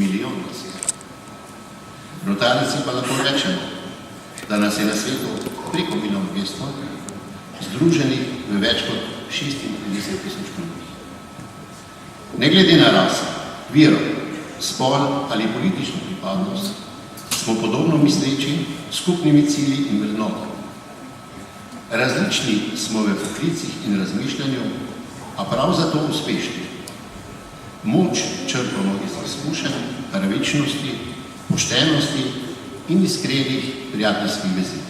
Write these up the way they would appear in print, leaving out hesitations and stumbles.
milijon nas je. Rotarijci pa lahko rečemo, da nas je na svetu preko 1.200.000, združenih v več kot 36.000 klubih. Ne glede na raso, vero, spol ali politično pripadnost, smo podobno misleči skupnimi cilji in vrednotami. Različni smo v poklicih in razmišljanju, a prav zato uspešni. Moč črpamo iz izkušenj, pravičnosti, poštenosti in iskrenih prijateljskih vezi.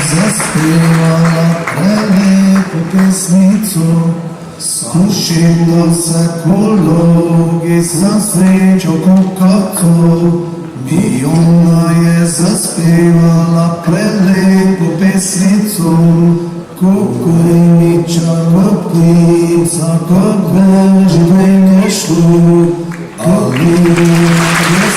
Zaspjevala prelepo pesmico, skušila se kologi za srečo kukako. I ona je zaspjevala prelepo pesmico, kukujniča kopnica, kod vežbe ne šlo, ali je